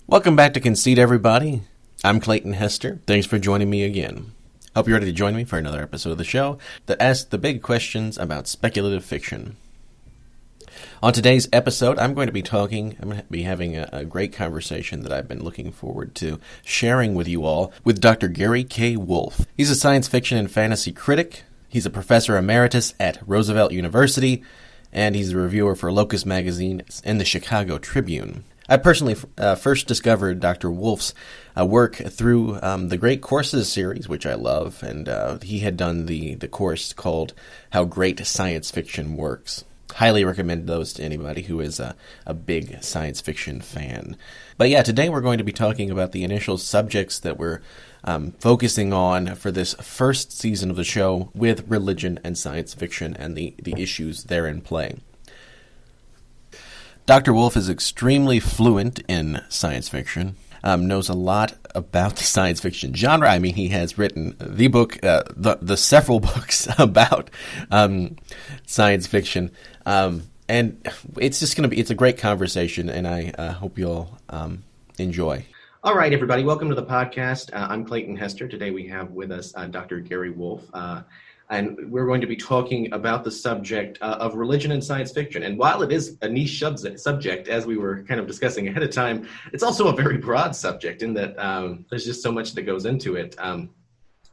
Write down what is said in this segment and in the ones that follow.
Welcome back to Conceit, everybody. I'm Clayton Hester. Thanks for joining me again. Hope you're ready to join me for another episode of the show that asks the big questions about speculative fiction. On today's episode, I'm going to be having a great conversation that I've been looking forward to sharing with you all with Dr. Gary K. Wolfe. He's a science fiction and fantasy critic. He's a professor emeritus at Roosevelt University, and he's a reviewer for Locus Magazine and the Chicago Tribune. I personally first discovered Dr. Wolfe's work through the Great Courses series, which I love, and he had done the course called How Great Science Fiction Works. Highly recommend those to anybody who is a big science fiction fan. But yeah, today we're going to be talking about the initial subjects that we're focusing on for this first season of the show with religion and science fiction and the issues therein play. Dr. Wolfe is extremely fluent in science fiction, knows a lot about the science fiction genre. I mean, he has written the book, the several books about science fiction, and it's just it's a great conversation, and I hope you'll enjoy. All right, everybody, welcome to the podcast. I'm Clayton Hester. Today we have with us Dr. Gary Wolfe. And we're going to be talking about the subject of religion and science fiction. And while it is a niche subject, as we were kind of discussing ahead of time, it's also a very broad subject in that there's just so much that goes into it.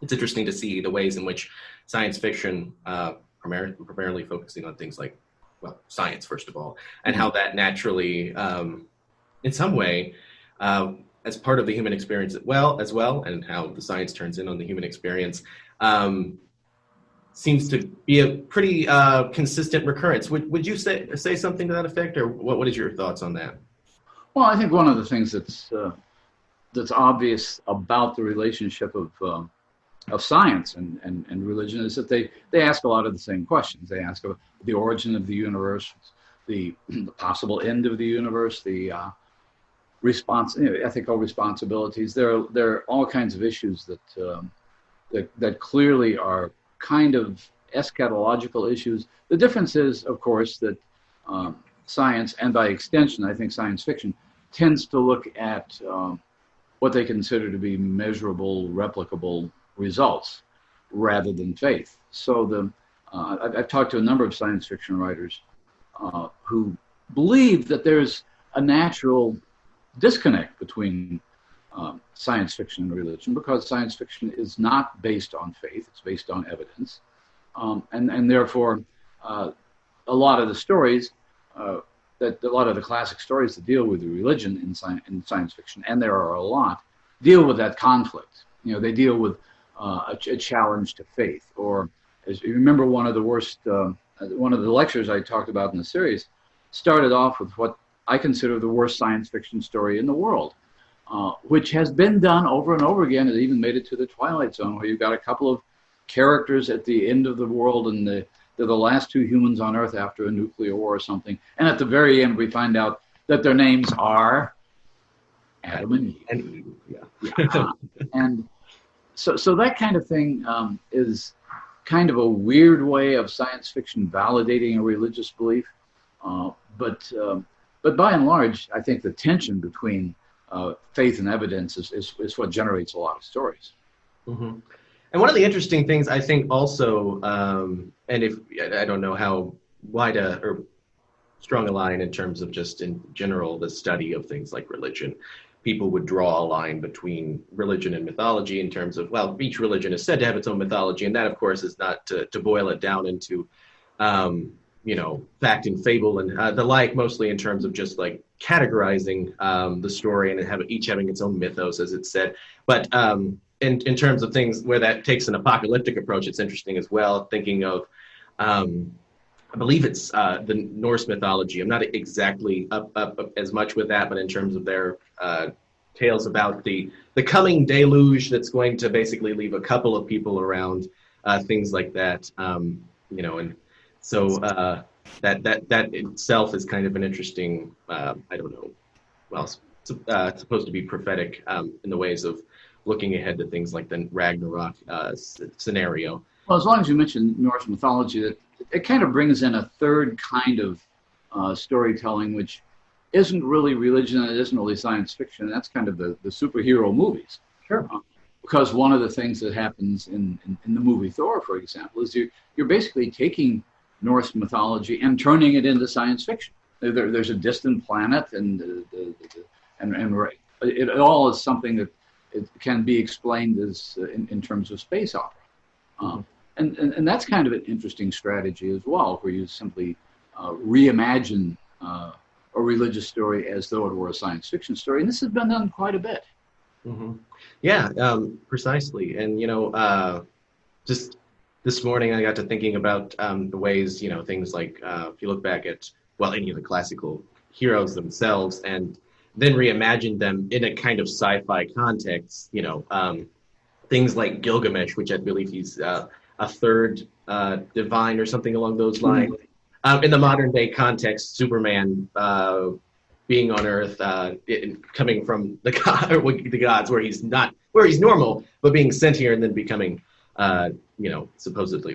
It's interesting to see the ways in which science fiction, primarily focusing on things like, well, science, first of all, and how that naturally, in some way, as part of the human experience as well, and how the science turns in on the human experience, seems to be a pretty consistent recurrence. Would you say something to that effect, or what is your thoughts on that? Well, I think one of the things that's obvious about the relationship of science and religion is that they ask a lot of the same questions. They ask about the origin of the universe, the possible end of the universe, the ethical responsibilities. There are all kinds of issues that clearly are kind of eschatological issues. The difference is, of course, that science, and by extension, I think science fiction, tends to look at what they consider to be measurable, replicable results rather than faith. So I've talked to a number of science fiction writers who believe that there's a natural disconnect between science fiction and religion, because science fiction is not based on faith, it's based on evidence. And therefore, a lot of the stories, a lot of the classic stories that deal with religion in science fiction, and there are a lot, deal with that conflict. They deal with a challenge to faith. Or, as you remember, one of the lectures I talked about in the series started off with what I consider the worst science fiction story in the world. Which has been done over and over again. It even made it to the Twilight Zone, where you've got a couple of characters at the end of the world, and they're the last two humans on Earth after a nuclear war or something. And at the very end, we find out that their names are Adam and Eve. Yeah. And so that kind of thing is kind of a weird way of science fiction validating a religious belief. But by and large, I think the tension between faith and evidence is what generates a lot of stories. Mm-hmm. And one of the interesting things, I think, also, and if I don't know how wide or strong a line in terms of just in general the study of things like religion, people would draw a line between religion and mythology in terms of, well, each religion is said to have its own mythology, and that, of course, is not to boil it down into fact and fable and the like, mostly in terms of just like categorizing the story and each having its own mythos, as it's said. But in terms of things where that takes an apocalyptic approach, it's interesting as well, thinking of, I believe it's the Norse mythology. I'm not exactly up as much with that, but in terms of their tales about the coming deluge that's going to basically leave a couple of people around, things like that, and so that itself is kind of an interesting, I don't know, well, it's supposed to be prophetic in the ways of looking ahead to things like the Ragnarok scenario. Well, as long as you mentioned Norse mythology, it kind of brings in a third kind of storytelling, which isn't really religion and it isn't really science fiction. That's kind of the superhero movies. Sure. Because one of the things that happens in the movie Thor, for example, is you're basically taking Norse mythology and turning it into science fiction. There's a distant planet, and it all is something that it can be explained as in terms of space opera. And that's kind of an interesting strategy as well, where you simply reimagine a religious story as though it were a science fiction story. And this has been done quite a bit. Mm-hmm. Yeah, precisely. And, just this morning I got to thinking about the ways, things like if you look back at, any of the classical heroes themselves and then reimagine them in a kind of sci-fi context, things like Gilgamesh, which I believe he's a third divine or something along those lines. In the modern day context, Superman being on Earth, coming from the gods, where he's normal, but being sent here and then becoming, supposedly,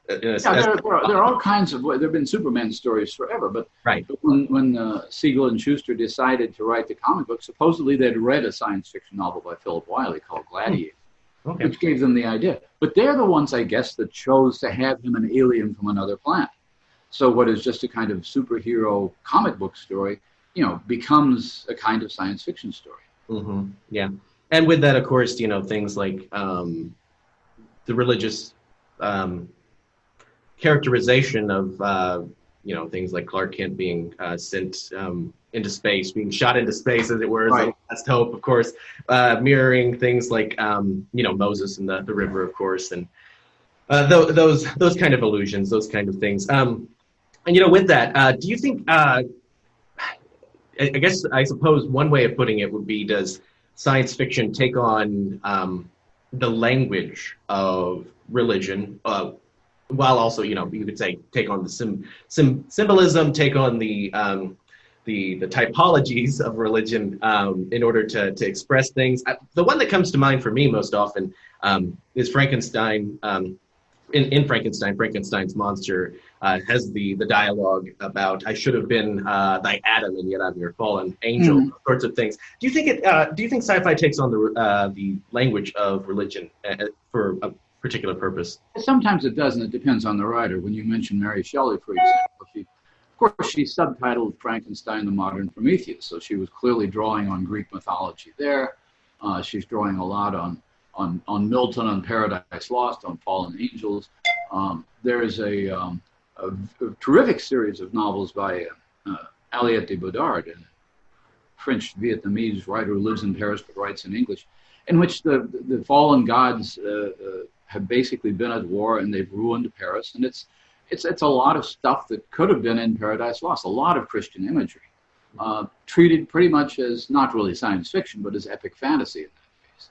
there are all kinds of. There have been Superman stories forever, but right. But when Siegel and Schuster decided to write the comic book, supposedly they'd read a science fiction novel by Philip Wiley called Gladiator. Okay. Which gave them the idea. But they're the ones, I guess, that chose to have him an alien from another planet. So what is just a kind of superhero comic book story, becomes a kind of science fiction story. Mm-hmm. Yeah. And with that, of course, things like the religious characterization of, things like Clark Kent being sent into space, being shot into space, as it were, right. As last hope, of course, mirroring things like, Moses and the river, of course, and those kind of allusions, those kind of things. And, with that, do you think, I suppose one way of putting it would be, does science fiction take on the language of religion, while also, you could say, take on the symbolism, take on the typologies of religion in order to express things? The one that comes to mind for me most often is Frankenstein. In Frankenstein, Frankenstein's monster has the dialogue about, I should have been thy Adam, and yet I'm your fallen angel, sorts of things. Do you think sci-fi takes on the language of religion for a particular purpose? Sometimes it does, and it depends on the writer. When you mention Mary Shelley, for example, of course, she subtitled Frankenstein the Modern Prometheus, so she was clearly drawing on Greek mythology there. She's drawing a lot on Milton, on Paradise Lost, on Fallen Angels. There is a terrific series of novels by Aliette de Bodard, a French-Vietnamese writer who lives in Paris but writes in English, in which the fallen gods have basically been at war and they've ruined Paris, and it's a lot of stuff that could have been in Paradise Lost, a lot of Christian imagery, treated pretty much as not really science fiction, but as epic fantasy in that case.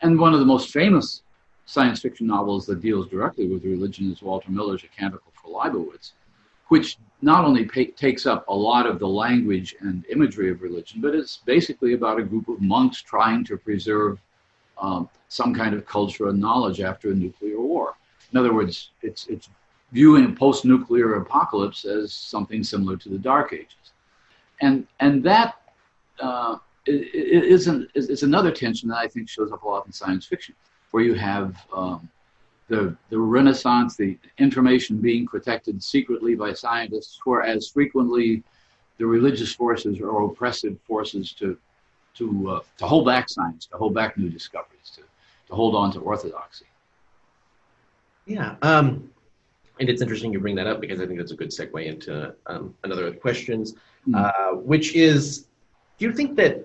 And one of the most famous science fiction novels that deals directly with religion is Walter Miller's A Canticle for Leibowitz, which not only takes up a lot of the language and imagery of religion, but it's basically about a group of monks trying to preserve some kind of culture and knowledge after a nuclear war. In other words, it's viewing a post-nuclear apocalypse as something similar to the Dark Ages. And that is another tension that I think shows up a lot in science fiction, where you have the Renaissance, the information being protected secretly by scientists, whereas frequently the religious forces are oppressive forces to hold back science, to hold back new discoveries, to hold on to orthodoxy. Yeah, and it's interesting you bring that up, because I think that's a good segue into another of the questions, which is, do you think that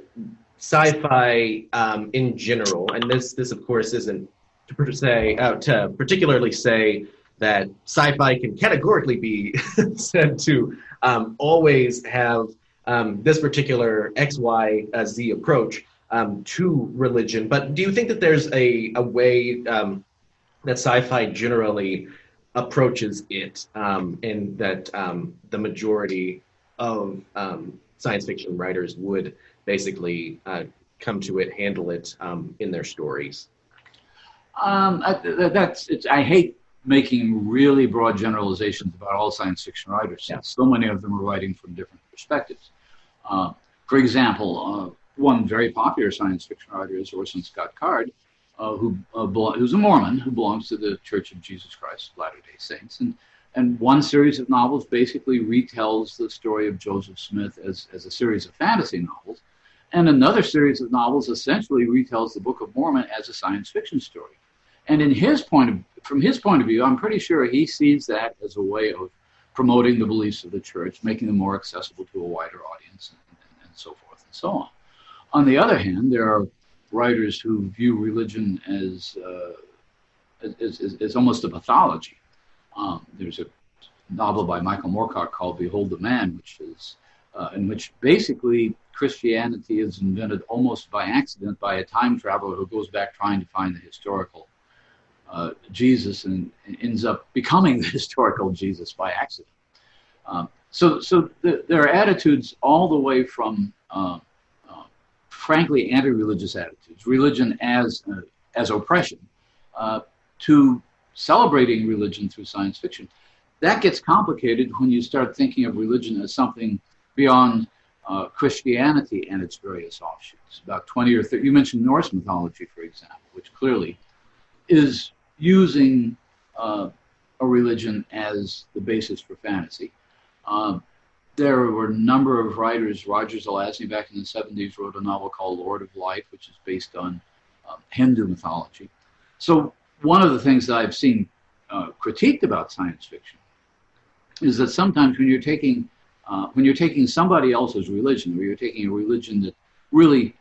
sci-fi in general, and this of course isn't to particularly say that sci-fi can categorically be said to always have this particular X, Y, Z approach to religion, but do you think that there's a way that sci-fi generally approaches it, and that the majority of science fiction writers would basically come to it, handle it in their stories? I hate making really broad generalizations about all science fiction writers, since so many of them are writing from different perspectives. For example, one very popular science fiction writer is Orson Scott Card, who's a Mormon who belongs to the Church of Jesus Christ of Latter-day Saints. And one series of novels basically retells the story of Joseph Smith as a series of fantasy novels. And another series of novels essentially retells the Book of Mormon as a science fiction story. And from his point of view, I'm pretty sure he sees that as a way of promoting the beliefs of the church, making them more accessible to a wider audience, and so forth and so on. On the other hand, there are writers who view religion as almost a pathology. There's a novel by Michael Moorcock called Behold the Man, which is in which basically Christianity is invented almost by accident by a time traveler who goes back trying to find the historical Jesus and ends up becoming the historical Jesus by accident. So there are attitudes all the way from frankly anti-religious attitudes, religion as oppression, to celebrating religion through science fiction. That gets complicated when you start thinking of religion as something beyond Christianity and its various offshoots. About 20 or 30, you mentioned Norse mythology, for example, which clearly is using a religion as the basis for fantasy. There were a number of writers. Roger Zelazny back in the 70s wrote a novel called Lord of Light, which is based on Hindu mythology. So one of the things that I've seen critiqued about science fiction is that sometimes when you're taking somebody else's religion, or you're taking a religion that really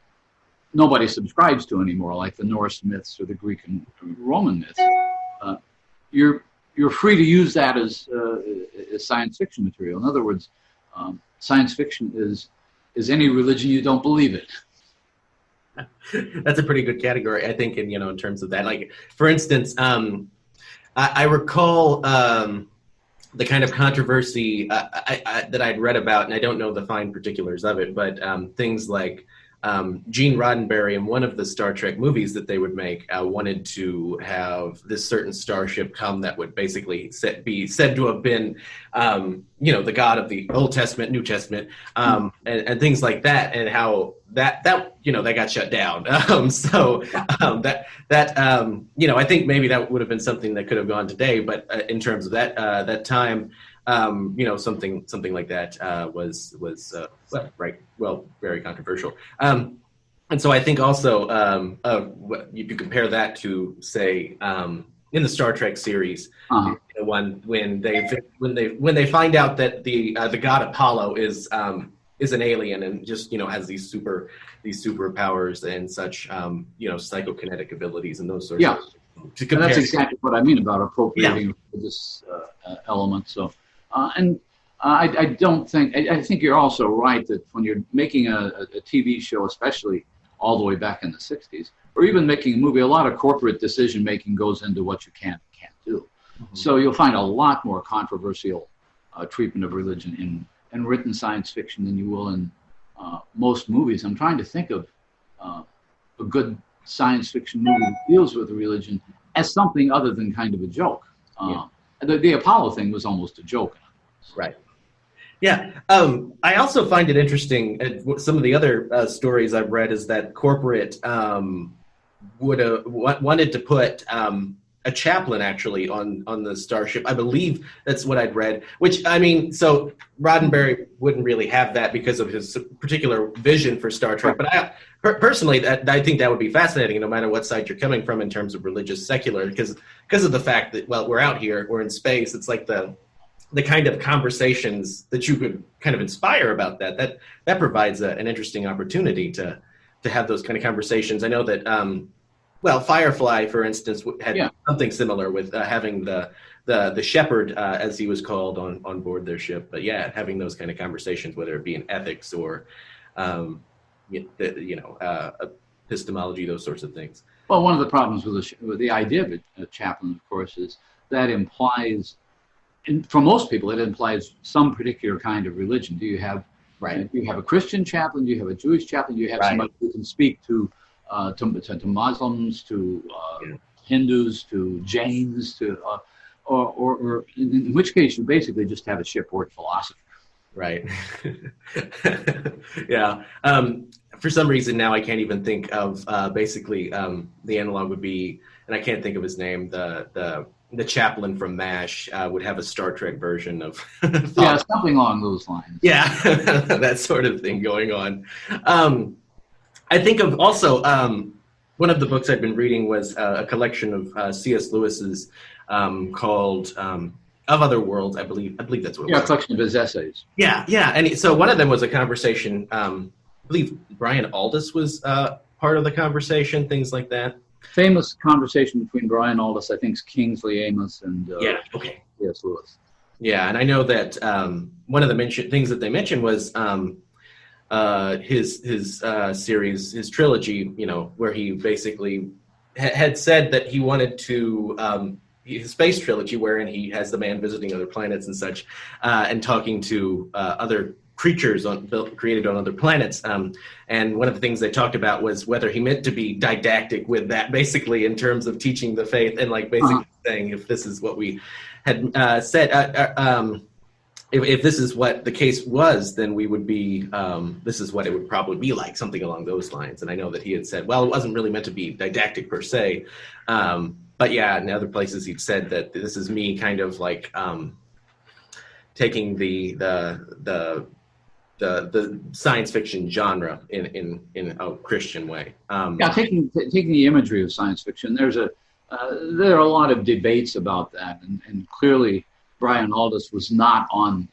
nobody subscribes to anymore, like the Norse myths or the Greek and Roman myths, you're free to use that as science fiction material. In other words, science fiction is any religion you don't believe in. That's a pretty good category, I think, in terms of that. Like, for instance, I recall the kind of controversy that I'd read about, and I don't know the fine particulars of it, but things like Gene Roddenberry in one of the Star Trek movies that they would make wanted to have this certain starship come that would basically be said to have been, the God of the Old Testament, New Testament, and things like that, and how that got shut down. I think maybe that would have been something that could have gone today, but in terms of that time. Something like that was very controversial. And so I think also you could compare that to, say, in the Star Trek series, when they find out that the god Apollo is an alien and just has these superpowers and such, psychokinetic abilities and those sorts of things. And that's exactly what I mean about appropriating this element. So. I don't think, I think you're also right that when you're making a TV show, especially all the way back in the 60s, or even making a movie, a lot of corporate decision-making goes into what you can and can't do. Mm-hmm. So you'll find a lot more controversial treatment of religion in written science fiction than you will in most movies. I'm trying to think of a good science fiction movie that deals with religion as something other than kind of a joke. The Apollo thing was almost a joke. Right. Yeah. I also find it interesting. Some of the other stories I've read is that corporate wanted to put a chaplain actually on the starship. I believe that's what I'd read. Which, I mean, so Roddenberry wouldn't really have that because of his particular vision for Star Trek. But personally, I think that would be fascinating, no matter what side you're coming from in terms of religious, secular, because of the fact that, well, we're out here, we're in space. It's like the kind of conversations that you could kind of inspire about that provides an interesting opportunity to have those kind of conversations. I know that, Firefly, for instance, had something similar with having the shepherd, as he was called, on board their ship. But having those kind of conversations, whether it be in ethics or, epistemology, those sorts of things. Well, one of the problems with the idea of a chaplain, of course, is that implies, for most people, it implies some particular kind of religion. Do you have a Christian chaplain? Do you have a Jewish chaplain? Do you have somebody who can speak to Muslims, to Hindus, to Jains, or in which case you basically just have a shipboard philosopher. Right. Yeah. For some reason now I can't even think of basically the analog would be, and I can't think of his name. The chaplain from MASH would have a Star Trek version of Yeah, something along those lines. yeah, that sort of thing going on. I think of also one of the books I've been reading was a collection of C.S. Lewis's called Of Other Worlds, I believe that's what it was. Yeah, a collection of his essays. Yeah, and so one of them was a conversation. I believe Brian Aldiss was part of the conversation, things like that. Famous conversation between Brian Aldiss, I think, is Kingsley Amis, and C.S. Lewis. Yeah, and I know that one of the things that they mentioned was his series, his trilogy, where he basically had said that he wanted to his space trilogy, wherein he has the man visiting other planets and such, and talking to other creatures created on other planets. And one of the things they talked about was whether he meant to be didactic with that, basically in terms of teaching the faith, and like basically saying, if this is what we had said, if this is what the case was, then we would be, this is what it would probably be like, something along those lines. And I know that he had said, well, it wasn't really meant to be didactic per se. But yeah, in other places he'd said that this is me kind of like taking the science fiction genre in a Christian way. Taking the imagery of science fiction. There are a lot of debates about that, and clearly Brian Aldiss was not on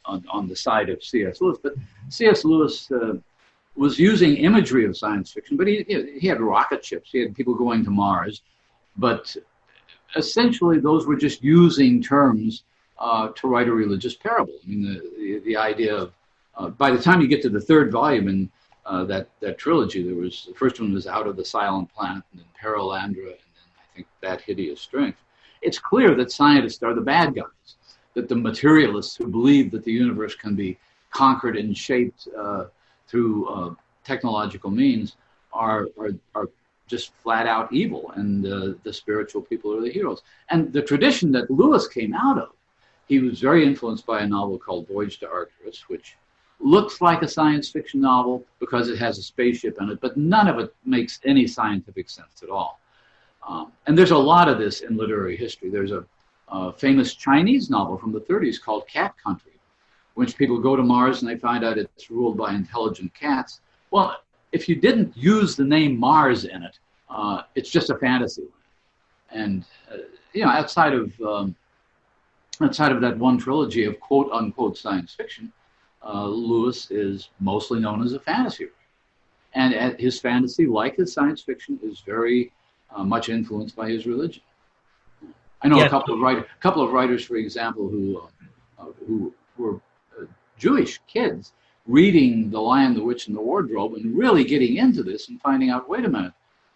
the side of C.S. Lewis, but C.S. Lewis was using imagery of science fiction, but he had rocket ships, he had people going to Mars, but essentially those were just using terms to write a religious parable. I mean, the idea of by the time you get to the third volume in that trilogy, the first one was Out of the Silent Planet, and then Paralandra, and then I think That Hideous Strength. It's clear that scientists are the bad guys, that the materialists who believe that the universe can be conquered and shaped through technological means are just flat out evil, and the spiritual people are the heroes. And the tradition that Lewis came out of, he was very influenced by a novel called Voyage to Arcturus, which looks like a science fiction novel because it has a spaceship in it, but none of it makes any scientific sense at all. And there's a lot of this in literary history. There's a famous Chinese novel from the 30s called Cat Country, which people go to Mars and they find out it's ruled by intelligent cats. Well, if you didn't use the name Mars in it, it's just a fantasy. And outside of that one trilogy of quote unquote science fiction, Lewis is mostly known as a fantasy writer. And his fantasy, like his science fiction, is very much influenced by his religion. I know a couple of writers, for example, who were Jewish kids reading The Lion, the Witch, and the Wardrobe and really getting into this and finding out, wait a minute,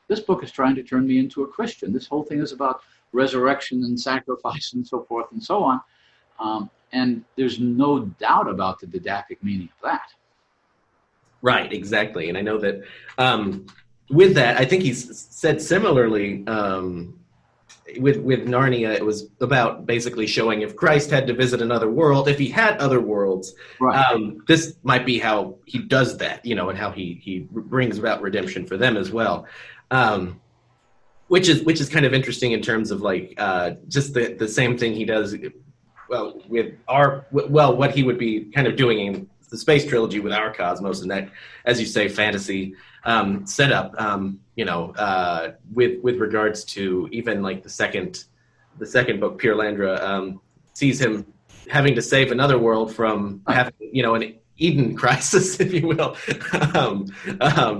this book is trying to turn me into a Christian. This whole thing is about resurrection and sacrifice and so forth and so on. And there's no doubt about the didactic meaning of that. Right, exactly. And I know that with that, I think he's said similarly with Narnia, it was about basically showing if Christ had to visit another world, if he had other worlds, right. This might be how he does that, and how he brings about redemption for them as well. Which is kind of interesting in terms of like just the same thing he does what he would be kind of doing in the space trilogy with our cosmos, and that, as you say, fantasy setup. With regards to even like the second book, Paralandra, sees him having to save another world from having, an Eden crisis, if you will.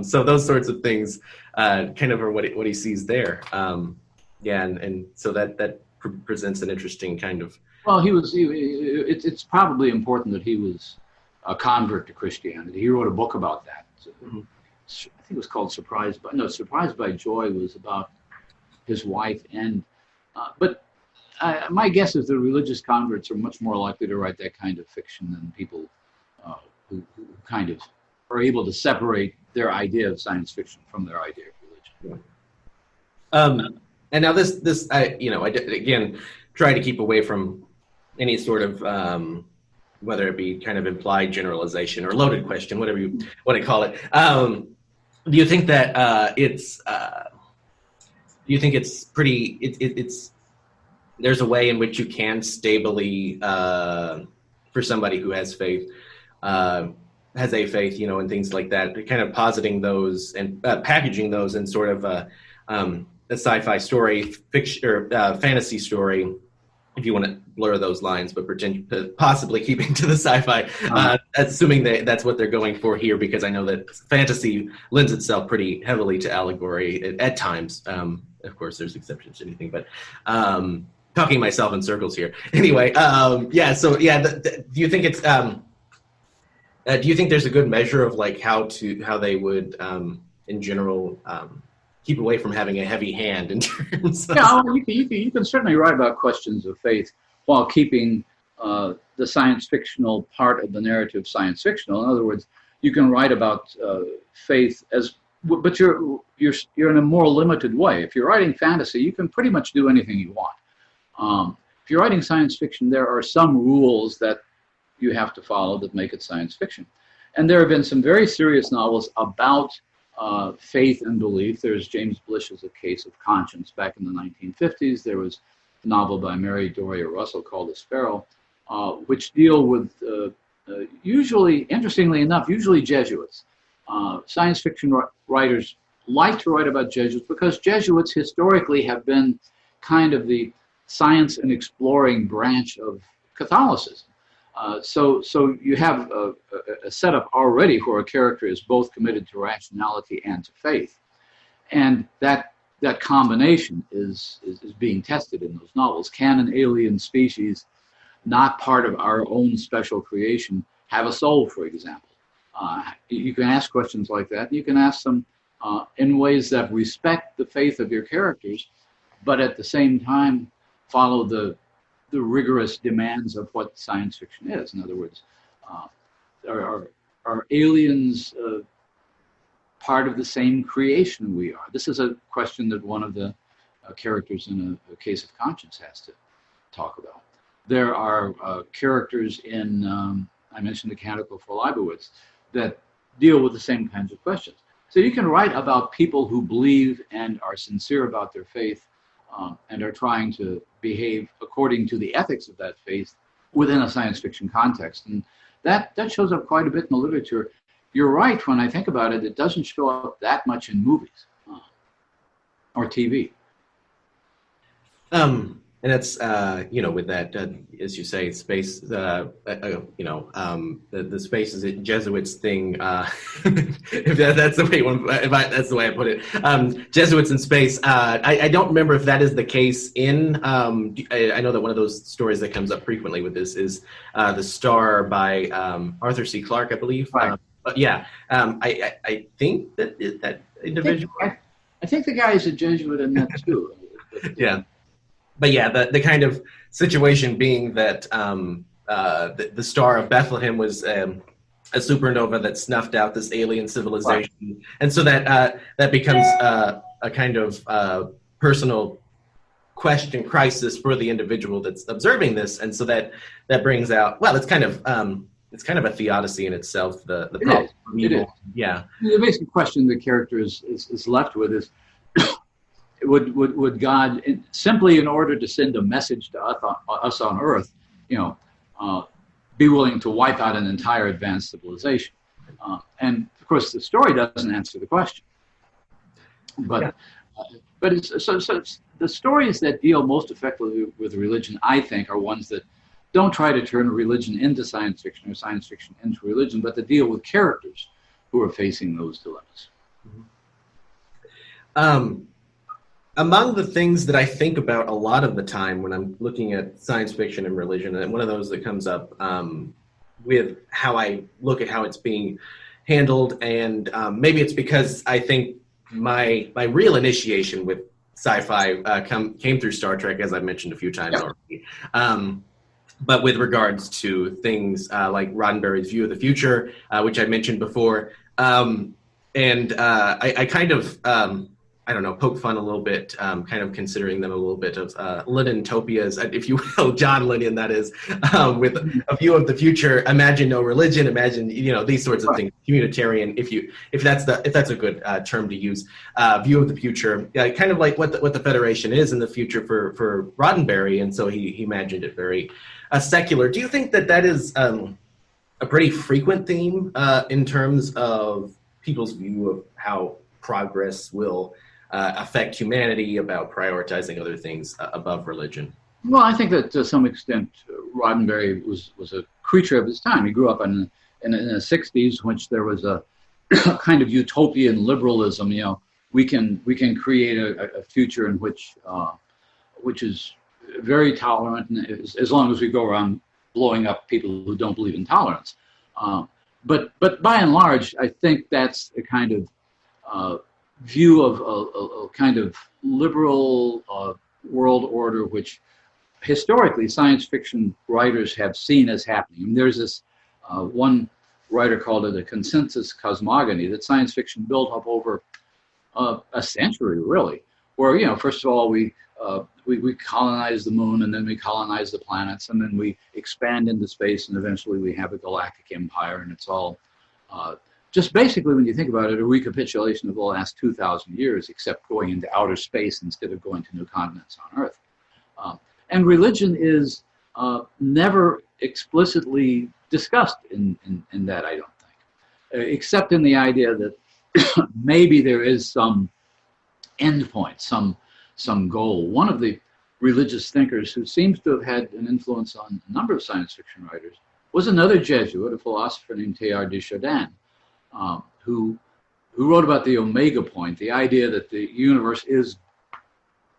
So those sorts of things kind of are what he sees there. And so that presents an interesting kind of. Well, it's probably important that he was a convert to Christianity. He wrote a book about that. Mm-hmm. I think it was called Surprised by Joy was about his wife. But my guess is that religious converts are much more likely to write that kind of fiction than people who kind of are able to separate their idea of science fiction from their idea of religion. And now this I again try to keep away from any sort of whether it be kind of implied generalization or loaded question, whatever you want to call it. Do you think that do you think it's pretty? It's there's a way in which you can stably, for somebody who has faith, has a faith, and things like that, kind of positing those and packaging those in sort of a sci-fi story, fiction or fantasy story, if you want to blur those lines, but pretend possibly keeping to the sci-fi, assuming that's what they're going for here, because I know that fantasy lends itself pretty heavily to allegory at times. Of course, there's exceptions to anything, but talking myself in circles here. Anyway, do you think it's do you think there's a good measure of like how they would in general keep away from having a heavy hand in terms of... Yeah, you can certainly write about questions of faith while keeping the science fictional part of the narrative science fictional. In other words, you can write about faith but you're in a more limited way. If you're writing fantasy, you can pretty much do anything you want. If you're writing science fiction, there are some rules that you have to follow that make it science fiction. And there have been some very serious novels about faith and belief. There's James Blish's A Case of Conscience back in the 1950s. There was a novel by Mary Doria Russell called The Sparrow, which deal with, usually, interestingly enough, usually Jesuits. Science fiction writers like to write about Jesuits because Jesuits historically have been kind of the science and exploring branch of Catholicism. So you have a setup already where a character is both committed to rationality and to faith. And that combination is being tested in those novels. Can an alien species, not part of our own special creation, have a soul, for example? You can ask questions like that. You can ask them in ways that respect the faith of your characters, but at the same time follow the rigorous demands of what science fiction is. In other words, are aliens part of the same creation we are? This is a question that one of the characters in a Case of Conscience has to talk about. There are characters in, I mentioned The Canticle for Leibowitz, that deal with the same kinds of questions. So you can write about people who believe and are sincere about their faith and are trying to behave according to the ethics of that faith within a science fiction context. And that shows up quite a bit in the literature. You're right, when I think about it, it doesn't show up that much in movies or TV. And that's, with that, as you say, space, the space is a Jesuits thing. If that's the way that's the way I put it. Jesuits in space. I don't remember if that is the case in. I know that one of those stories that comes up frequently with this is The Star by Arthur C. Clarke, I believe. Right. I think that individual. I think the guy is a Jesuit in that too. Yeah. But yeah, the kind of situation being that the Star of Bethlehem was a supernova that snuffed out this alien civilization, right. And so that becomes a kind of personal crisis for the individual that's observing this, and so that brings out, well, it's kind of a theodicy in itself. The problem. It is. Yeah. The basic question the character is left with is. Would God, simply in order to send a message to us on Earth, be willing to wipe out an entire advanced civilization? And of course, the story doesn't answer the question. But it's, so the stories that deal most effectively with religion, I think, are ones that don't try to turn religion into science fiction or science fiction into religion, but that deal with characters who are facing those dilemmas. Among the things that I think about a lot of the time when I'm looking at science fiction and religion, and one of those that comes up with how I look at how it's being handled, and maybe it's because I think my real initiation with sci-fi came through Star Trek, as I've mentioned a few times already. But with regards to things like Roddenberry's view of the future, which I mentioned before, and I kind of... I don't know, poke fun a little bit, kind of considering them a little bit of Lenin-topias, if you will, John Lennon, that is, with a view of the future. Imagine no religion. Imagine, these sorts of things. Communitarian, if that's a good term to use. View of the future, kind of like what the Federation is in the future for Roddenberry, and so he imagined it very secular. Do you think that is a pretty frequent theme in terms of people's view of how progress will affect humanity, about prioritizing other things above religion? Well, I think that to some extent Roddenberry was a creature of his time. He grew up in the 60s, which there was a kind of utopian liberalism. We can create a future in which is very tolerant, and as long as we go around blowing up people who don't believe in tolerance. But by and large, I think that's a kind of view of a kind of liberal world order, which historically science fiction writers have seen as happening. I mean, there's this one writer called it a consensus cosmogony, that science fiction built up over a century, really, where, first of all, we colonize the moon, and then we colonize the planets, and then we expand into space, and eventually we have a galactic empire, and it's all just basically, when you think about it, a recapitulation of the last 2,000 years, except going into outer space instead of going to new continents on Earth. And religion is never explicitly discussed in that, I don't think, except in the idea that maybe there is some endpoint, some goal. One of the religious thinkers who seems to have had an influence on a number of science fiction writers was another Jesuit, a philosopher named Teilhard de Chardin, who wrote about the omega point, the idea that the universe is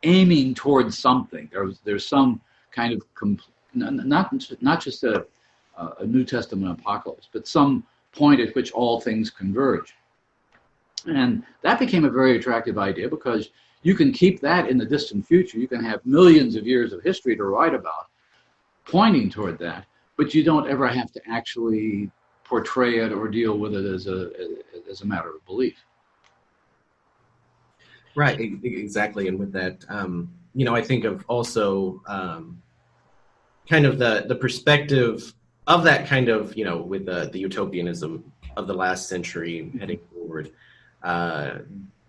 aiming towards something. There's some kind of not just a New Testament apocalypse, but some point at which all things converge. And that became a very attractive idea, because you can keep that in the distant future. You can have millions of years of history to write about pointing toward that, but you don't ever have to actually portray it or deal with it as a matter of belief. Right, exactly. And with that, I think of also kind of the perspective of that kind of, with the utopianism of the last century heading forward,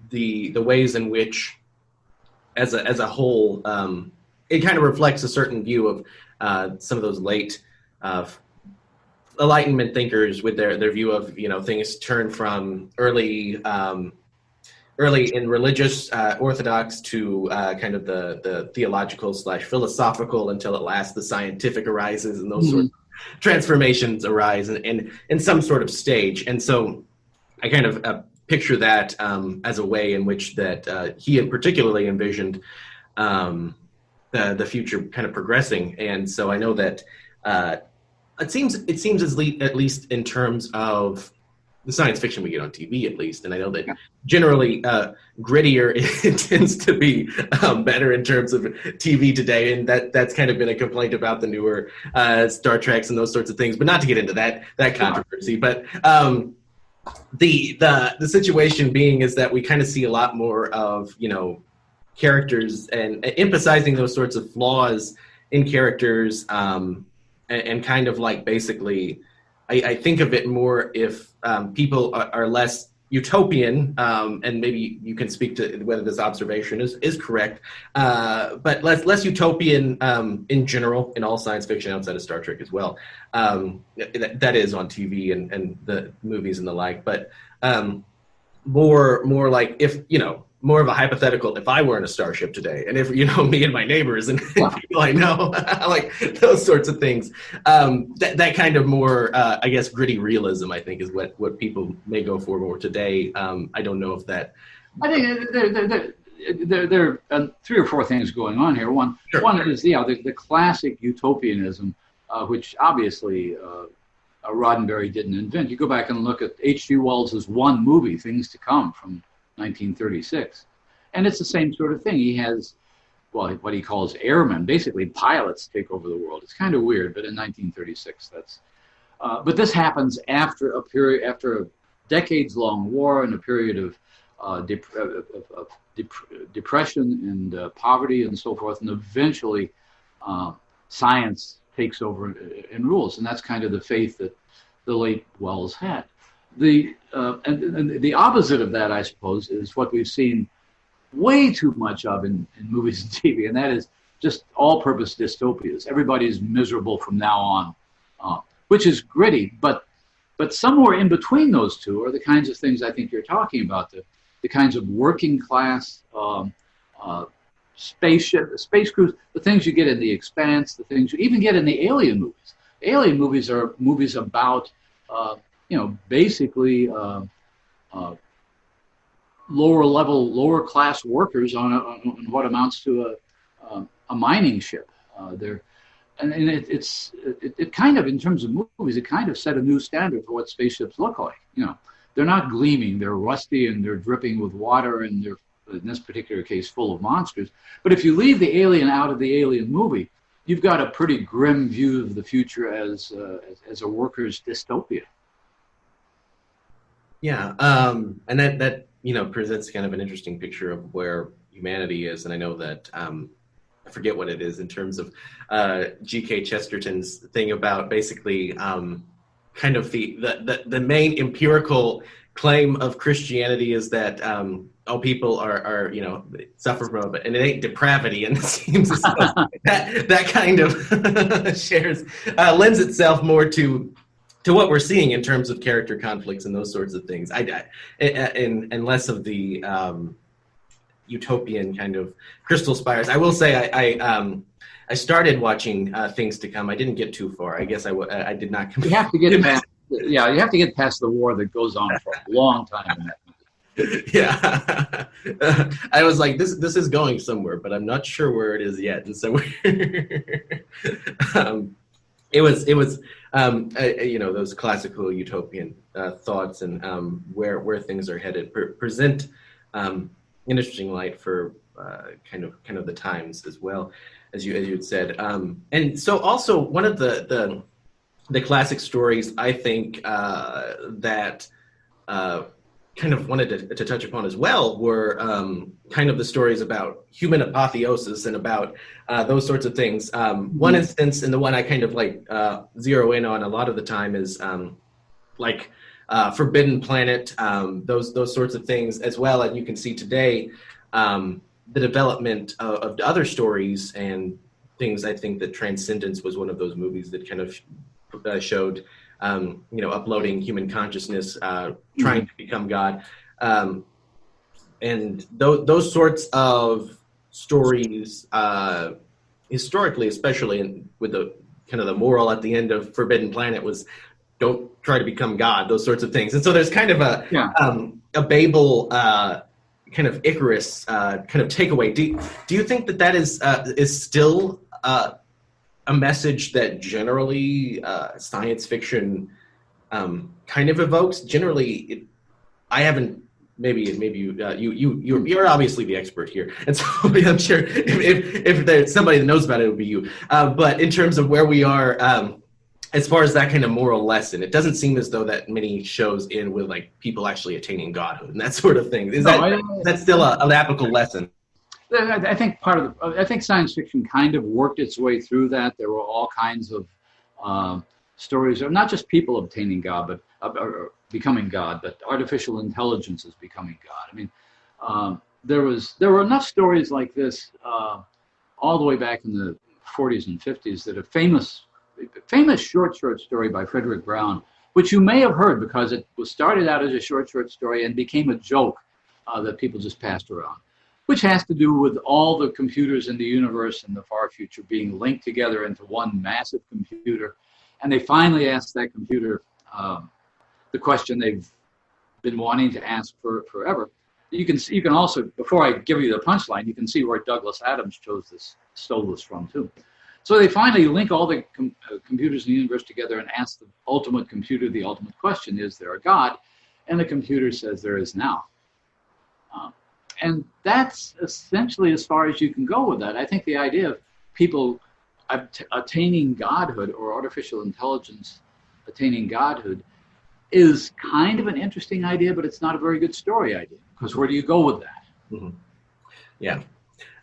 the ways in which, as a whole, it kind of reflects a certain view of some of those late Enlightenment thinkers, with their view of, things turn from early in religious orthodox to kind of the theological / philosophical, until at last the scientific arises, and those sort of transformations arise in some sort of stage. And so I kind of picture that as a way in which that he had particularly envisioned the future kind of progressing. And so I know that it seems at least in terms of the science fiction we get on TV, at least, and I know that generally grittier it tends to be better in terms of TV today, and that's kind of been a complaint about the newer Star Treks and those sorts of things. But not to get into that controversy, but the situation being is that we kind of see a lot more of characters and emphasizing those sorts of flaws in characters, and kind of like basically. I think of it more if people are less utopian, and maybe you can speak to whether this observation is correct, but less utopian in general in all science fiction outside of Star Trek as well. That is on TV and the movies and the like, but more like if more of a hypothetical, if I were in a starship today, and if me and my neighbors and people I know, like those sorts of things, that kind of more I guess gritty realism, I think, is what people may go for more today. I don't know if that. I think there are 3 or 4 things going on here. One is the classic utopianism, which obviously Roddenberry didn't invent. You go back and look at H.G. Wells's one movie, Things to Come, from 1936, and it's the same sort of thing. He has, what he calls airmen, basically pilots, take over the world. It's kind of weird, but in 1936, that's. But this happens after a decades-long war and a period depression and poverty and so forth, and eventually science takes over and rules, and that's kind of the faith that the late Wells had. And the opposite of that, I suppose, is what we've seen way too much of in movies and TV, and that is just all-purpose dystopias. Everybody's miserable from now on, which is gritty, but somewhere in between those two are the kinds of things I think you're talking about, the kinds of working class space crews, the things you get in The Expanse, the things you even get in the Alien movies. Alien movies are movies about, basically lower class workers on what amounts to a mining ship. It kind of, in terms of movies, it kind of set a new standard for what spaceships look like. They're not gleaming, they're rusty and they're dripping with water, and they're, in this particular case, full of monsters. But if you leave the alien out of the Alien movie, you've got a pretty grim view of the future as a worker's dystopia. Yeah, and that presents kind of an interesting picture of where humanity is, and I know that I forget what it is in terms of G.K. Chesterton's thing about basically kind of the main empirical claim of Christianity is that people are suffer from it, and it ain't depravity, and it seems as though that kind of shares lends itself more to what we're seeing in terms of character conflicts and those sorts of things. And less of the utopian kind of crystal spires. I will say I started watching Things to Come. I didn't get too far. I guess I did not. You have to get past. Yeah, you have to get past the war that goes on for a long time. Yeah, I was like, this is going somewhere, but I'm not sure where it is yet. And so it was those classical utopian thoughts and where things are headed present an interesting light for kind of the times as well, as you had said. And so also one of the classic stories I think that kind of wanted to touch upon as well were kind of the stories about human apotheosis and about those sorts of things. One instance, and the one I kind of zero in on a lot of the time, is Forbidden Planet, those sorts of things as well. And you can see today the development of other stories and things. I think that Transcendence was one of those movies that kind of showed uploading human consciousness, trying to become God. And those sorts of stories, historically, especially with the kind of the moral at the end of Forbidden Planet was, don't try to become God, those sorts of things. And so there's kind of a Babel, kind of Icarus kind of takeaway. Do you think that is still a message that generally science fiction kind of evokes? Generally, I haven't. Maybe you're obviously the expert here, and so I'm sure if there's somebody that knows about it, it would be you. But in terms of where we are, as far as that kind of moral lesson, it doesn't seem as though that many shows in with people actually attaining godhood and that sort of thing. That's still an applicable lesson? I think I think science fiction kind of worked its way through that. There were all kinds of stories of not just people obtaining God, or becoming God, but artificial intelligences becoming God. I mean, there were enough stories like this all the way back in the 40s and 50s that a famous short story by Frederick Brown, which you may have heard because it was started out as a short story and became a joke that people just passed around, which has to do with all the computers in the universe in the far future being linked together into one massive computer. And they finally asked that computer the question they've been wanting to ask for forever. You can also, before I give you the punchline, you can see where Douglas Adams stole this from too. So they finally link all the computers in the universe together and ask the ultimate computer the ultimate question: is there a God? And the computer says there is now. And that's essentially as far as you can go with that. I think the idea of people attaining godhood or artificial intelligence attaining godhood is kind of an interesting idea, but it's not a very good story idea, because where do you go with that? Mm-hmm. Yeah.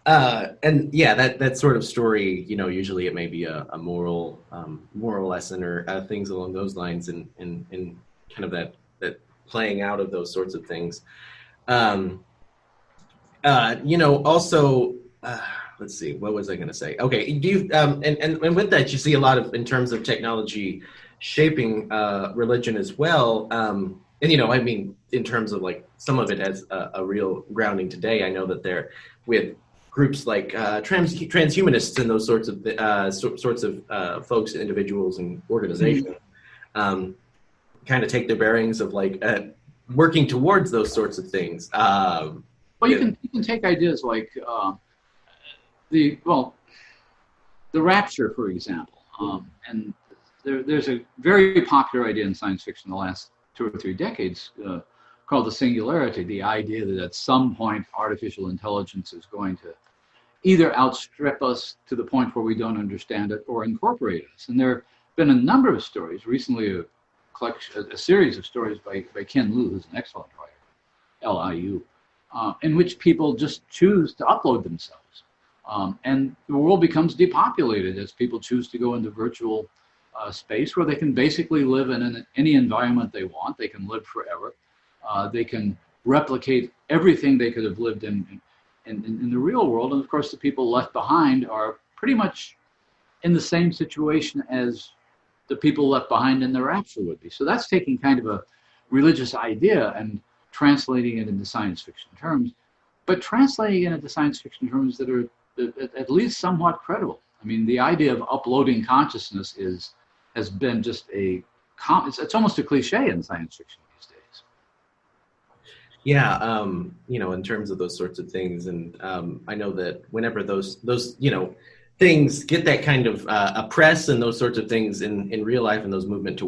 And yeah, that sort of story, usually it may be a moral lesson or things along those lines, and kind of that playing out of those sorts of things. Also, let's see, what was I going to say? Okay, do you and with that, you see a lot of, in terms of technology shaping religion as well. And I mean, in terms of like some of it has a real grounding today. I know that they're with groups like transhumanists and those sorts of folks, individuals, and organizations, kind of take their bearings of like working towards those sorts of things. Well, you can take ideas like the rapture, for example, and there's a very popular idea in science fiction in the last 2 or 3 decades called the singularity, the idea that at some point artificial intelligence is going to either outstrip us to the point where we don't understand it or incorporate us. And there have been a number of stories, recently a series of stories by Ken Liu, who's an excellent writer, L-I-U, in which people just choose to upload themselves. And the world becomes depopulated as people choose to go into virtual space where they can basically live in any environment they want. They can live forever. They can replicate everything they could have lived in the real world. And of course, the people left behind are pretty much in the same situation as the people left behind in the rapture would be. So that's taking kind of a religious idea and translating it into science fiction terms, but translating it into science fiction terms that are at least somewhat credible. I mean, the idea of uploading consciousness has been just it's almost a cliche in science fiction these days. Yeah, in terms of those sorts of things, and I know that whenever those things get that kind of a press and those sorts of things in real life, and those movements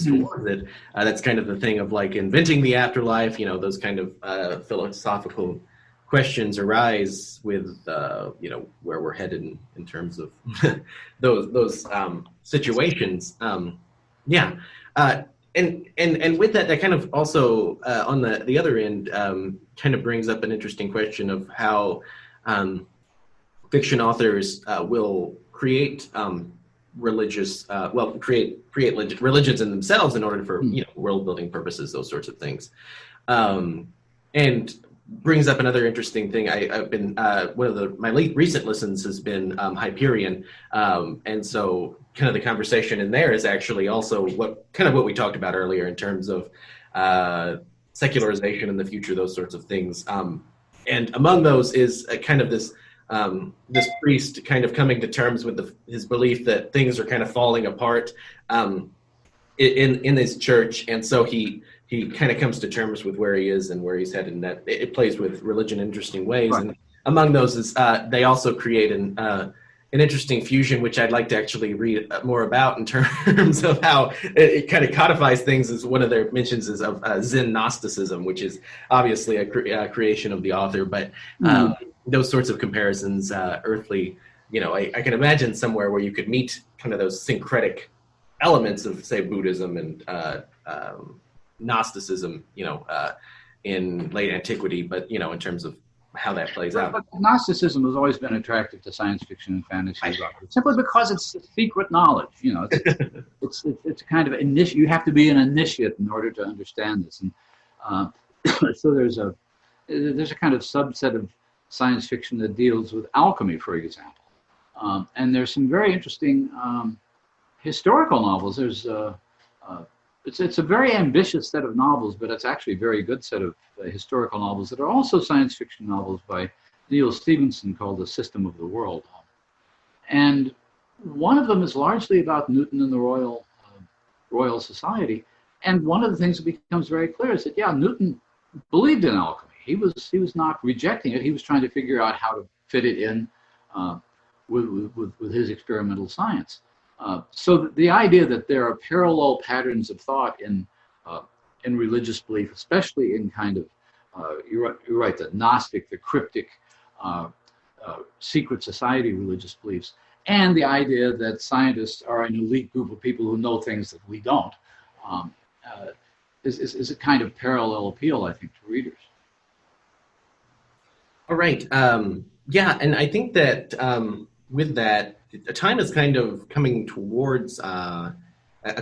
towards it, that's kind of the thing of like inventing the afterlife. Those kind of philosophical questions arise with where we're headed in terms of those situations. And with that kind of also on the other end kind of brings up an interesting question of how fiction authors will create religions in themselves in order for world building purposes, those sorts of things, and brings up another interesting thing. I've been one of my recent listens has been Hyperion, and so kind of the conversation in there is actually also what we talked about earlier in terms of secularization in the future, those sorts of things, and among those is kind of this priest kind of coming to terms with his belief that things are kind of falling apart in his church, and so he kind of comes to terms with where he is and where he's headed, and that it plays with religion in interesting ways. Right. And among those is they also create an interesting fusion, which I'd like to actually read more about in terms of how it kind of codifies things. As one of their mentions is of Zen Gnosticism, which is obviously a creation of the author, but those sorts of comparisons, earthly, I can imagine somewhere where you could meet kind of those syncretic elements of, say, Buddhism and Gnosticism, in late antiquity, but in terms of how that plays out. But Gnosticism has always been attractive to science fiction and fantasy, simply because it's secret knowledge. It's kind of you have to be an initiate in order to understand this, and so there's a kind of subset of science fiction that deals with alchemy, for example, and there's some very interesting historical novels. There's it's a very ambitious set of novels, but it's actually a very good set of historical novels that are also science fiction novels by Neil Stephenson called The System of the World. And one of them is largely about Newton and the Royal Society. And one of the things that becomes very clear is that, Newton believed in alchemy. He was not rejecting it. He was trying to figure out how to fit it in with his experimental science. So the idea that there are parallel patterns of thought in religious belief, especially in kind of, you're right, the Gnostic, the cryptic, secret society religious beliefs, and the idea that scientists are an elite group of people who know things that we don't, is a kind of parallel appeal, I think, to readers. All right. Yeah, and I think that with that, time is kind of coming towards a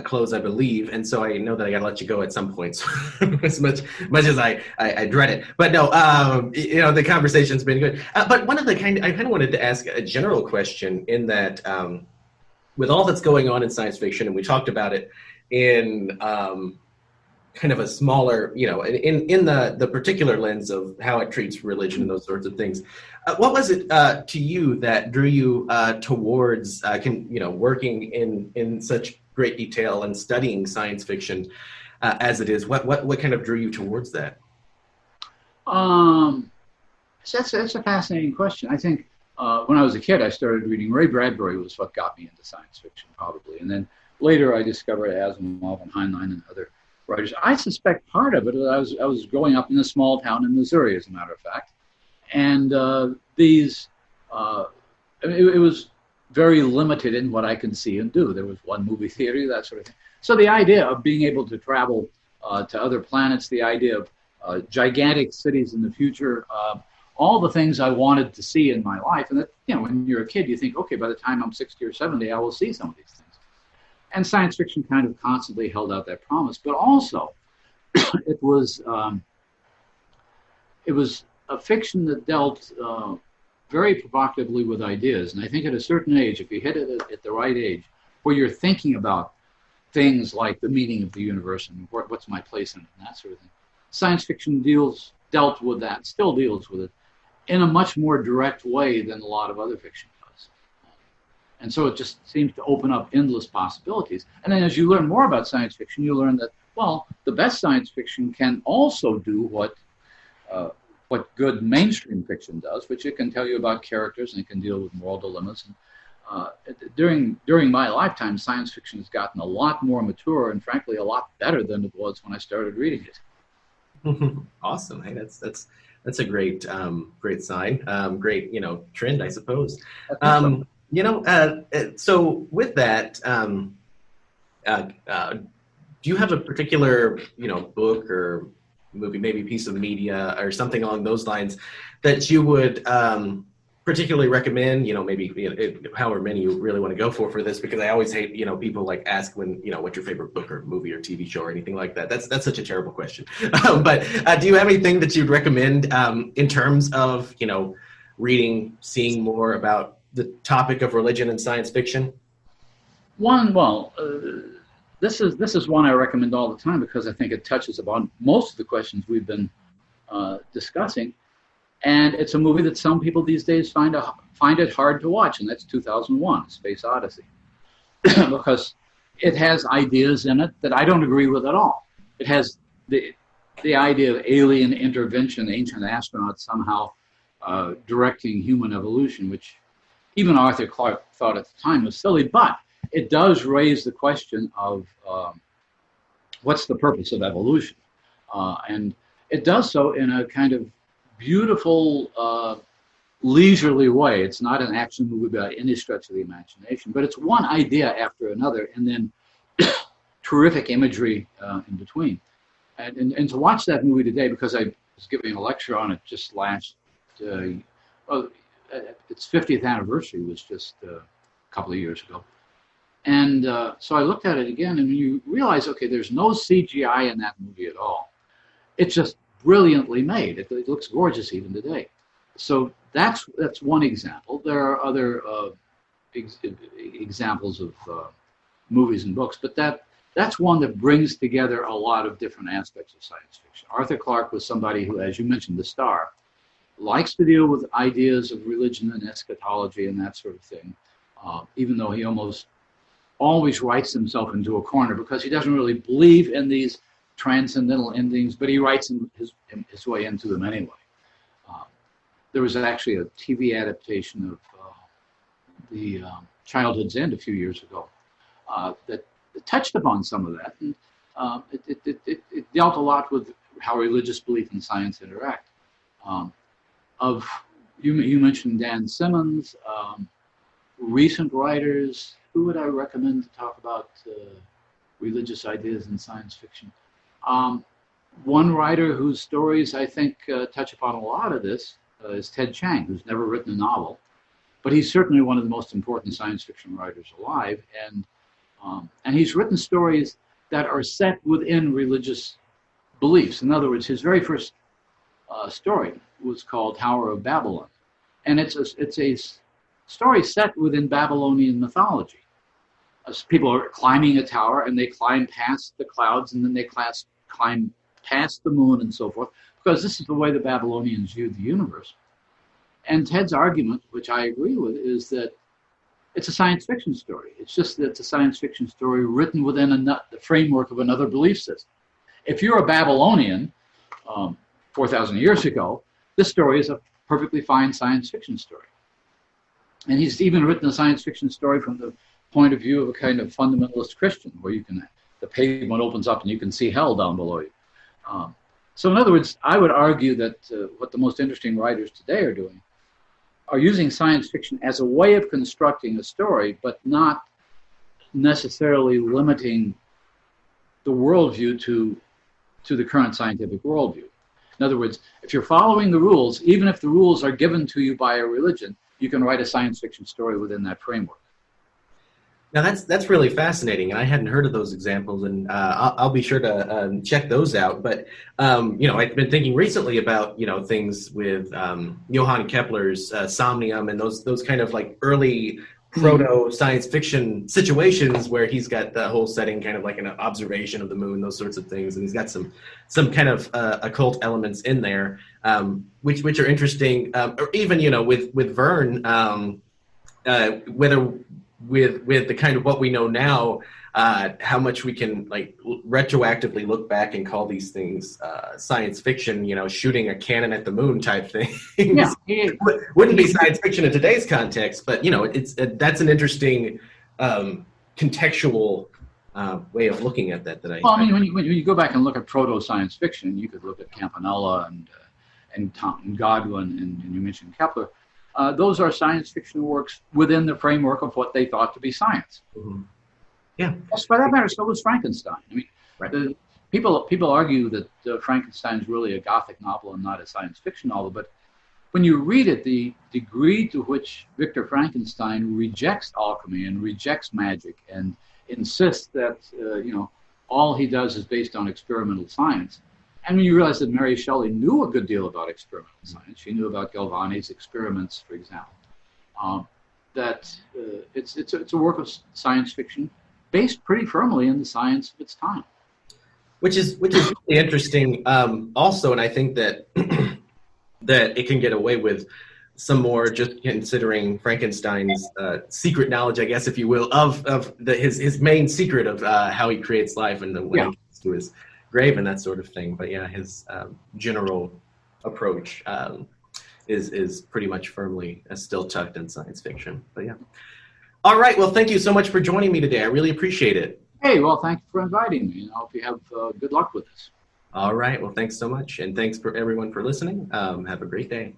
close, I believe, and so I know that I got to let you go at some point, so as much as I dread it. But no, the conversation's been good. But one of the I kind of wanted to ask a general question in that with all that's going on in science fiction, and we talked about it in kind of a smaller, in the particular lens of how it treats religion and those sorts of things. What was it to you that drew you towards, working in such great detail and studying science fiction as it is? What kind of drew you towards that? That's a fascinating question. I think when I was a kid, I started reading Ray Bradbury was what got me into science fiction, probably, and then later I discovered Asimov and Heinlein and other writers. I suspect part of it was I was growing up in a small town in Missouri, as a matter of fact, and it was very limited in what I can see and do. There was one movie theater, that sort of thing. So the idea of being able to travel to other planets, the idea of gigantic cities in the future, all the things I wanted to see in my life, and that, when you're a kid, you think, okay, by the time I'm 60 or 70, I will see some of these things. And science fiction kind of constantly held out that promise, but also it was a fiction that dealt very provocatively with ideas. And I think at a certain age, if you hit it at the right age, where you're thinking about things like the meaning of the universe and what's my place in it and that sort of thing, science fiction dealt with that, still deals with it, in a much more direct way than a lot of other fiction does. And so it just seems to open up endless possibilities. And then as you learn more about science fiction, you learn that, well, the best science fiction can also do what good mainstream fiction does, which it can tell you about characters and it can deal with moral dilemmas. And during my lifetime, science fiction has gotten a lot more mature and frankly a lot better than it was when I started reading it. Awesome. Hey, that's a great sign. Great, trend, I suppose. So with that, do you have a particular, book or movie, maybe piece of media or something along those lines that you would particularly recommend? However many you really want to go for this, because I always hate, people like ask when, what's your favorite book or movie or TV show or anything like that. That's such a terrible question. But do you have anything that you'd recommend in terms of, reading, seeing more about the topic of religion and science fiction? This is one I recommend all the time because I think it touches upon most of the questions we've been discussing. And it's a movie that some people these days find it hard to watch, and that's 2001: Space Odyssey, because it has ideas in it that I don't agree with at all. It has the idea of alien intervention, ancient astronauts somehow directing human evolution, which even Arthur Clarke thought at the time was silly, but it does raise the question of what's the purpose of evolution, and it does so in a kind of beautiful, leisurely way. It's not an action movie by any stretch of the imagination, but it's one idea after another, and then terrific imagery in between. And to watch that movie today, because I was giving a lecture on it just last, its 50th anniversary was just a couple of years ago. And so I looked at it again, and you realize, okay, there's no CGI in that movie at all. It's just brilliantly made. It looks gorgeous even today. So that's one example. There are other examples of movies and books, but that's one that brings together a lot of different aspects of science fiction. Arthur Clarke was somebody who, as you mentioned, the star, likes to deal with ideas of religion and eschatology and that sort of thing, even though he almost always writes himself into a corner because he doesn't really believe in these transcendental endings, but he writes his way into them anyway. There was actually a TV adaptation of the Childhood's End a few years ago that touched upon some of that, and it dealt a lot with how religious belief and science interact. You mentioned Dan Simmons, recent writers. Who would I recommend to talk about religious ideas in science fiction? One writer whose stories I think touch upon a lot of this is Ted Chiang, who's never written a novel, but he's certainly one of the most important science fiction writers alive, and he's written stories that are set within religious beliefs. In other words, his very first story was called Tower of Babylon, and it's a story set within Babylonian mythology. As people are climbing a tower, and they climb past the clouds, and then they climb past the moon and so forth, because this is the way the Babylonians viewed the universe. And Ted's argument, which I agree with, is that it's a science fiction story. It's just that it's a science fiction story written within the framework of another belief system. If you're a Babylonian 4,000 years ago, this story is a perfectly fine science fiction story. And he's even written a science fiction story from the point of view of a kind of fundamentalist Christian, where the pavement opens up and you can see hell down below you. So in other words, I would argue that what the most interesting writers today are doing are using science fiction as a way of constructing a story, but not necessarily limiting the worldview to the current scientific worldview. In other words, if you're following the rules, even if the rules are given to you by a religion, you can write a science fiction story within that framework. Now that's really fascinating, and I hadn't heard of those examples, and I'll be sure to check those out. But I've been thinking recently about things with Johann Kepler's Somnium and those kind of like early proto science fiction situations where he's got the whole setting kind of like an observation of the moon, those sorts of things, and he's got some kind of occult elements in there, which are interesting. Or even with Verne, whether with the kind of what we know now, how much we can like retroactively look back and call these things science fiction, shooting a cannon at the moon type thing. Yeah. Wouldn't be science fiction in today's context, but that's an interesting contextual way of looking at that. Well, I mean, when you go back and look at proto science fiction, you could look at Campanella and Godwin, and you mentioned Kepler. Those are science fiction works within the framework of what they thought to be science. Mm-hmm. Yeah. For that matter, so was Frankenstein. I mean, right. People argue that Frankenstein is really a Gothic novel and not a science fiction novel, but when you read it, the degree to which Victor Frankenstein rejects alchemy and rejects magic and insists that all he does is based on experimental science. And when you realize that Mary Shelley knew a good deal about experimental science, she knew about Galvani's experiments, for example, that it's a work of science fiction based pretty firmly in the science of its time. Which is really interesting also, and I think that that it can get away with some more just considering Frankenstein's secret knowledge, I guess, if you will, of his main secret of how he creates life and the way he gets to his grave and that sort of thing. But yeah, his general approach is pretty much firmly still tucked in science fiction. But yeah. All right. Well, thank you so much for joining me today. I really appreciate it. Hey, well, thank you for inviting me. I hope you have good luck with this. All right. Well, thanks so much. And thanks for everyone for listening. Have a great day.